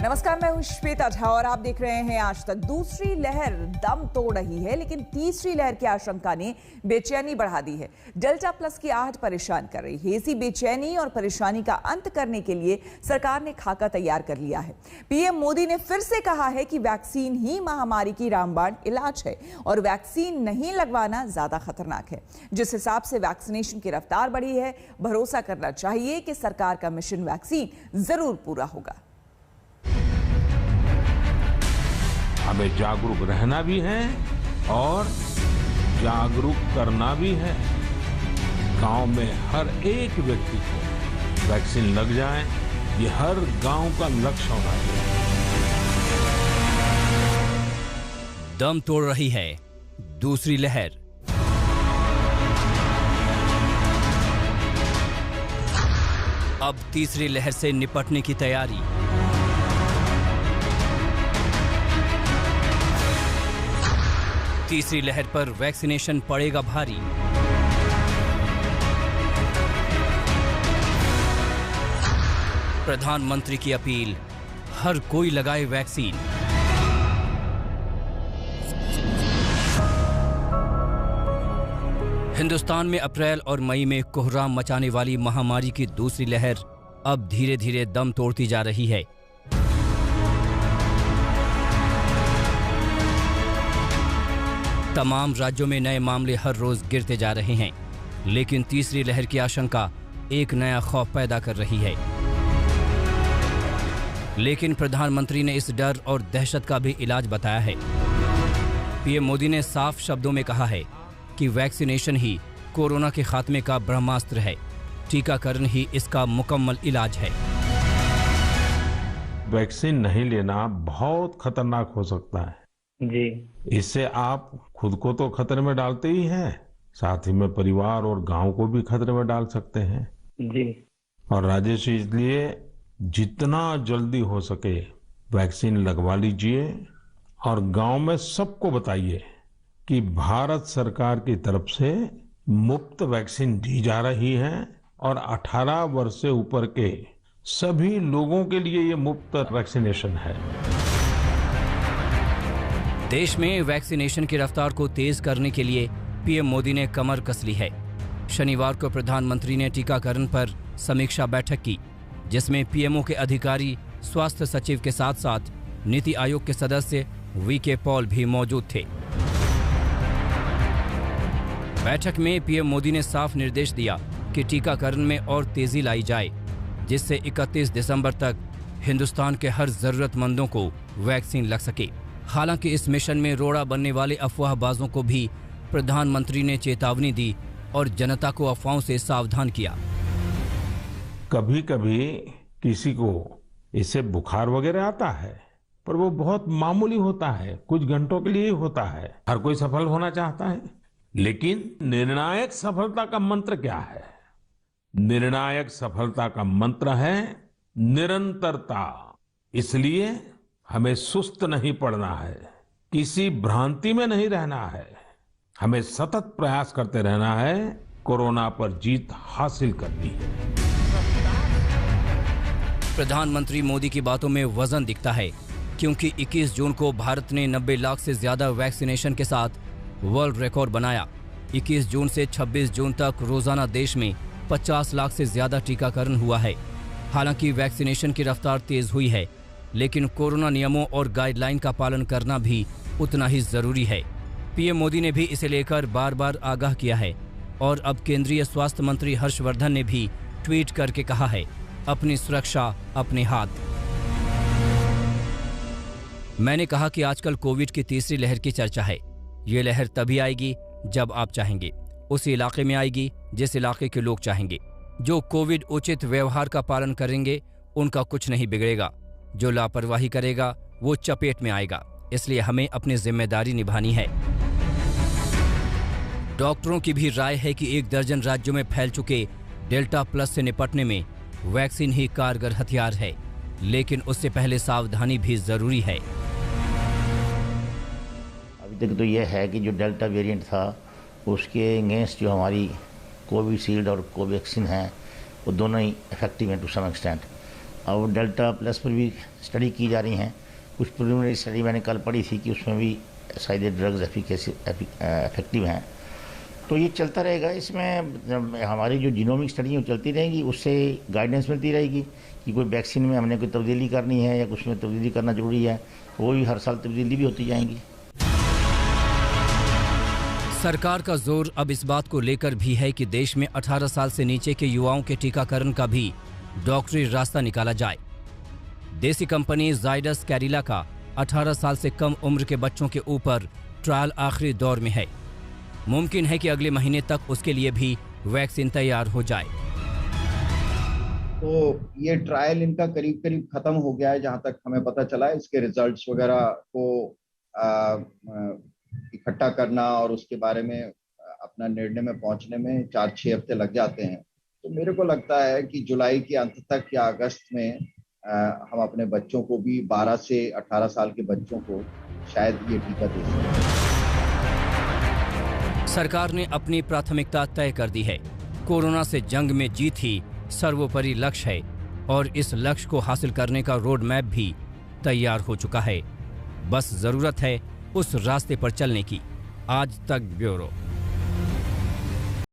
नमस्कार, मैं हूं श्वेता झा और आप देख रहे हैं आज तक। दूसरी लहर दम तोड़ रही है, लेकिन तीसरी लहर की आशंका ने बेचैनी बढ़ा दी है। डेल्टा प्लस की आहट परेशान कर रही है। इसी बेचैनी और परेशानी का अंत करने के लिए सरकार ने खाका तैयार कर लिया है। पीएम मोदी ने फिर से कहा है कि वैक्सीन ही महामारी की रामबाण इलाज है और वैक्सीन नहीं लगवाना ज्यादा खतरनाक है। जिस हिसाब से वैक्सीनेशन की रफ्तार बढ़ी है, भरोसा करना चाहिए कि सरकार का मिशन वैक्सीन जरूर पूरा होगा। हमें जागरूक रहना भी है और जागरूक करना भी है। गांव में हर एक व्यक्ति को वैक्सीन लग जाए, ये हर गांव का लक्ष्य होना चाहिए। दम तोड़ रही है दूसरी लहर। अब तीसरी लहर से निपटने की तैयारी। तीसरी लहर पर वैक्सीनेशन पड़ेगा भारी। प्रधानमंत्री की अपील, हर कोई लगाए वैक्सीन। हिंदुस्तान में अप्रैल और मई में कोहराम मचाने वाली महामारी की दूसरी लहर अब धीरे धीरे दम तोड़ती जा रही है। तमाम राज्यों में नए मामले हर रोज गिरते जा रहे हैं, लेकिन तीसरी लहर की आशंका एक नया खौफ पैदा कर रही है। लेकिन प्रधानमंत्री ने इस डर और दहशत का भी इलाज बताया है। पीएम मोदी ने साफ शब्दों में कहा है कि वैक्सीनेशन ही कोरोना के खात्मे का ब्रह्मास्त्र है, टीकाकरण ही इसका मुकम्मल इलाज है। वैक्सीन नहीं लेना बहुत खतरनाक हो सकता है जी। इससे आप खुद को तो खतरे में डालते ही हैं, साथ ही में परिवार और गांव को भी खतरे में डाल सकते हैं। जी। और राजेश, इसलिए जितना जल्दी हो सके वैक्सीन लगवा लीजिए और गांव में सबको बताइए कि भारत सरकार की तरफ से मुफ्त वैक्सीन दी जा रही है और 18 वर्ष से ऊपर के सभी लोगों के लिए ये मुफ्त वैक्सीनेशन है। देश में वैक्सीनेशन की रफ्तार को तेज करने के लिए पीएम मोदी ने कमर कस ली है। शनिवार को प्रधानमंत्री ने टीकाकरण पर समीक्षा बैठक की, जिसमें पीएमओ के अधिकारी, स्वास्थ्य सचिव के साथ साथ नीति आयोग के सदस्य वीके पॉल भी मौजूद थे। बैठक में पीएम मोदी ने साफ निर्देश दिया कि टीकाकरण में और तेजी लाई जाए, जिससे 31 दिसंबर तक हिंदुस्तान के हर जरूरतमंदों को वैक्सीन लग सके। हालांकि इस मिशन में रोड़ा बनने वाले अफवाहबाजों को भी प्रधानमंत्री ने चेतावनी दी और जनता को अफवाहों से सावधान किया। कभी कभी किसी को इससे बुखार वगैरह आता है, पर वो बहुत मामूली होता है, कुछ घंटों के लिए ही होता है। हर कोई सफल होना चाहता है, लेकिन निर्णायक सफलता का मंत्र क्या है? निर्णायक सफलता का मंत्र है निरंतरता। इसलिए हमें सुस्त नहीं पड़ना है, किसी भ्रांति में नहीं रहना है, हमें सतत प्रयास करते रहना है, कोरोना पर जीत हासिल करनी है। प्रधानमंत्री मोदी की बातों में वजन दिखता है, क्योंकि 21 जून को भारत ने 90 लाख से ज्यादा वैक्सीनेशन के साथ वर्ल्ड रिकॉर्ड बनाया। 21 जून से 26 जून तक रोजाना देश में 50 लाख से ज्यादा टीकाकरण हुआ है। हालांकि वैक्सीनेशन की रफ्तार तेज हुई है, लेकिन कोरोना नियमों और गाइडलाइन का पालन करना भी उतना ही जरूरी है। पीएम मोदी ने भी इसे लेकर बार बार आगाह किया है और अब केंद्रीय स्वास्थ्य मंत्री हर्षवर्धन ने भी ट्वीट करके कहा है, अपनी सुरक्षा अपने हाथ। मैंने कहा कि आजकल कोविड की तीसरी लहर की चर्चा है। ये लहर तभी आएगी जब आप चाहेंगे, उस इलाके में आएगी जिस इलाके के लोग चाहेंगे। जो कोविड उचित व्यवहार का पालन करेंगे उनका कुछ नहीं बिगड़ेगा, जो लापरवाही करेगा वो चपेट में आएगा। इसलिए हमें अपनी जिम्मेदारी निभानी है। डॉक्टरों की भी राय है कि 1 दर्जन राज्यों में फैल चुके डेल्टा प्लस से निपटने में वैक्सीन ही कारगर हथियार है, लेकिन उससे पहले सावधानी भी जरूरी है। अभी तक तो यह है कि जो डेल्टा वेरिएंट था उसके अगेंस्ट जो हमारी कोविशील्ड और कोवैक्सीन है वो दोनों ही इफेक्टिव हैं टू सम एक्सटेंट। और डेल्टा प्लस पर भी स्टडी की जा रही हैं। कुछ प्रिलिमिनरी स्टडी मैंने कल पढ़ी थी कि उसमें भी शायद ड्रग्स इफेक्टिव हैं। तो ये चलता रहेगा। इसमें हमारी जो जीनोमिक स्टडी है चलती रहेगी, उससे गाइडेंस मिलती रहेगी कि कोई वैक्सीन में हमने कोई तब्दीली करनी है या कुछ में तब्दीली करना जरूरी है, तो वो भी हर साल तब्दीली भी होती जाएंगी। सरकार का जोर अब इस बात को लेकर भी है कि देश में 18 साल से नीचे के युवाओं के टीकाकरण का भी डॉक्टरी रास्ता निकाला जाए। देसी कंपनी जाइडस कैडिला का 18 साल से कम उम्र के बच्चों के ऊपर ट्रायल आखिरी दौर में है। मुमकिन है कि अगले महीने तक उसके लिए भी वैक्सीन तैयार हो जाए। तो ये ट्रायल इनका करीब करीब खत्म हो गया है, जहां तक हमें पता चला है। इसके रिजल्ट्स वगैरह को इकट्ठा करना और उसके बारे में अपना निर्णय में पहुंचने में 4-6 हफ्ते लग जाते हैं। तो मेरे को लगता है कि जुलाई के अंत तक या अगस्त में हम अपने बच्चों को भी 12 से 18 साल के बच्चों को शायद ये टीका दे सकें। सरकार ने अपनी प्राथमिकता तय कर दी है। कोरोना से जंग में जीत ही सर्वोपरि लक्ष्य है और इस लक्ष्य को हासिल करने का रोड मैप भी तैयार हो चुका है। बस जरूरत है उस रास्ते पर चलने की। आज तक ब्यूरो।